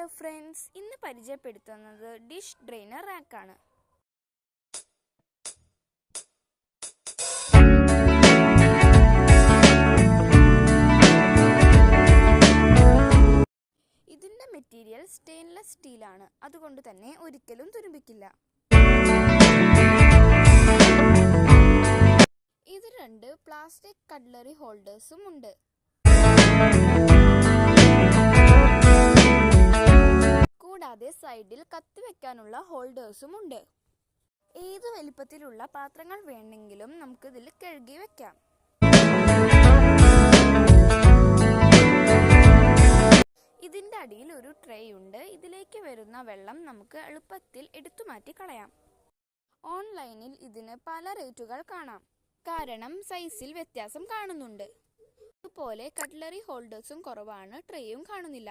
Hello friends, ഇന്ന് പരിചയപ്പെടുത്തുന്നത് dish drainer റാക്കാണ്. ഇതിൻ്റെ മെറ്റീരിയൽ സ്റ്റെയിൻലെസ് സ്റ്റീലാണ്, അതുകൊണ്ട് തന്നെ ഒരിക്കലും തുരുമ്പിക്കില്ല. ഇത് 2 പ്ലാസ്റ്റിക് കട്ട്ലറി ഹോൾഡേഴ്സും ഉണ്ട്. കൂടാതെ സൈഡിൽ കത്തി വെക്കാനുള്ള ഹോൾഡേഴ്സും ഉണ്ട്. ഏത് വലിപ്പത്തിലുള്ള പാത്രങ്ങൾ വേണമെങ്കിലും നമുക്ക് ഇതിൽ കഴുകി വെക്കാം. ഇതിൻ്റെ അടിയിൽ ഒരു ട്രേ ഉണ്ട്. ഇതിലേക്ക് വരുന്ന വെള്ളം നമുക്ക് എളുപ്പത്തിൽ എടുത്തുമാറ്റി കളയാം. ഓൺലൈനിൽ ഇതിന് പല റേറ്റുകൾ കാണാം, കാരണം സൈസിൽ വ്യത്യാസം കാണുന്നുണ്ട്. അതുപോലെ കട്ട്ലറി ഹോൾഡേഴ്സും കുറവാണ്, ട്രേയും കാണുന്നില്ല.